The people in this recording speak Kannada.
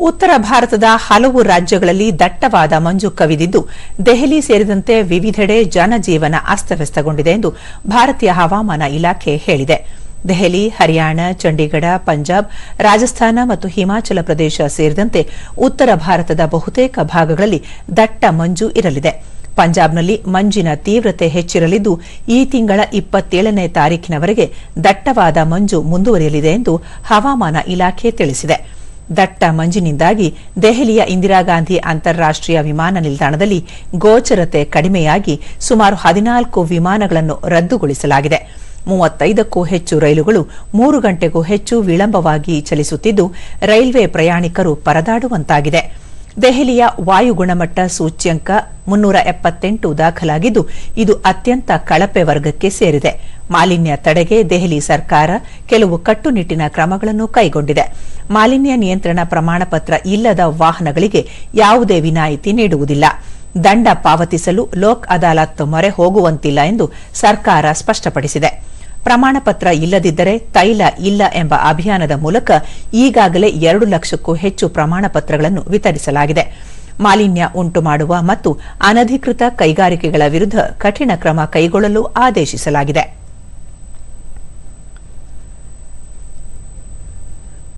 ಉತ್ತರ ಭಾರತದ ಹಲವು ರಾಜ್ಯಗಳಲ್ಲಿ ದಟ್ಟವಾದ ಮಂಜು ಕವಿದಿದ್ದು ದೆಹಲಿ ಸೇರಿದಂತೆ ವಿವಿಧೆಡೆ ಜನಜೀವನ ಅಸ್ತವ್ಯಸ್ತಗೊಂಡಿದೆ ಎಂದು ಭಾರತೀಯ ಹವಾಮಾನ ಇಲಾಖೆ ಹೇಳಿದೆ. ದೆಹಲಿ, ಹರಿಯಾಣ, ಚಂಡೀಗಢ, ಪಂಜಾಬ್, ರಾಜಸ್ಥಾನ ಮತ್ತು ಹಿಮಾಚಲ ಪ್ರದೇಶ ಸೇರಿದಂತೆ ಉತ್ತರ ಭಾರತದ ಬಹುತೇಕ ಭಾಗಗಳಲ್ಲಿ ದಟ್ಟ ಮಂಜು ಇರಲಿದೆ. ಪಂಜಾಬ್ನಲ್ಲಿ ಮಂಜಿನ ತೀವ್ರತೆ ಹೆಚ್ಚಿರಲಿದ್ದು ಈ ತಿಂಗಳ 27ನೇ ತಾರೀಖಿನವರೆಗೆ ದಟ್ಟವಾದ ಮಂಜು ಮುಂದುವರಿಯಲಿದೆ ಎಂದು ಹವಾಮಾನ ಇಲಾಖೆ ತಿಳಿಸಿದೆ. ದಟ್ಟ ಮಂಜಿನಿಂದಾಗಿ ದೆಹಲಿಯ ಇಂದಿರಾಗಾಂಧಿ ಅಂತಾರಾಷ್ಟೀಯ ವಿಮಾನ ನಿಲ್ದಾಣದಲ್ಲಿ ಗೋಚರತೆ ಕಡಿಮೆಯಾಗಿ ಸುಮಾರು 14 ವಿಮಾನಗಳನ್ನು ರದ್ದುಗೊಳಿಸಲಾಗಿದೆ. 35ಕ್ಕೂ ಹೆಚ್ಚು ರೈಲುಗಳು 3 ಗಂಟೆಗೂ ಹೆಚ್ಚು ವಿಳಂಬವಾಗಿ ಚಲಿಸುತ್ತಿದ್ದು ರೈಲ್ವೆ ಪ್ರಯಾಣಿಕರು ಪರದಾಡುವಂತಾಗಿದೆ. ದೆಹಲಿಯ ವಾಯು ಗುಣಮಟ್ಟ ಸೂಚ್ಯಂಕ 378 ದಾಖಲಾಗಿದ್ದು ಇದು ಅತ್ಯಂತ ಕಳಪೆ ವರ್ಗಕ್ಕೆ ಸೇರಿದೆ. ಮಾಲಿನ್ಯ ತಡೆಗೆ ದೆಹಲಿ ಸರ್ಕಾರ ಕೆಲವು ಕಟ್ಟುನಿಟ್ಟಿನ ಕ್ರಮಗಳನ್ನು ಕೈಗೊಂಡಿದೆ. ಮಾಲಿನ್ಯ ನಿಯಂತ್ರಣ ಪ್ರಮಾಣ ಪತ್ರ ಇಲ್ಲದ ವಾಹನಗಳಿಗೆ ಯಾವುದೇ ವಿನಾಯಿತಿ ನೀಡುವುದಿಲ್ಲ. ದಂಡ ಪಾವತಿಸಲು ಲೋಕ್ ಅದಾಲತ್ ಮೊರೆ ಹೋಗುವಂತಿಲ್ಲ ಎಂದು ಸರ್ಕಾರ ಸ್ಪಷ್ಟಪಡಿಸಿದೆ. ಪ್ರಮಾಣ ಪತ್ರ ಇಲ್ಲದಿದ್ದರೆ ತೈಲ ಇಲ್ಲ ಎಂಬ ಅಭಿಯಾನದ ಮೂಲಕ ಈಗಾಗಲೇ 2 ಲಕ್ಷಕ್ಕೂ ಹೆಚ್ಚು ಪ್ರಮಾಣ ಪತ್ರಗಳನ್ನು ವಿತರಿಸಲಾಗಿದೆ. ಮಾಲಿನ್ಯ ಉಂಟುಮಾಡುವ ಮತ್ತು ಅನಧಿಕೃತ ಕೈಗಾರಿಕೆಗಳ ವಿರುದ್ಧ ಕಠಿಣ ಕ್ರಮ ಕೈಗೊಳ್ಳಲು ಆದೇಶಿಸಲಾಗಿದೆ.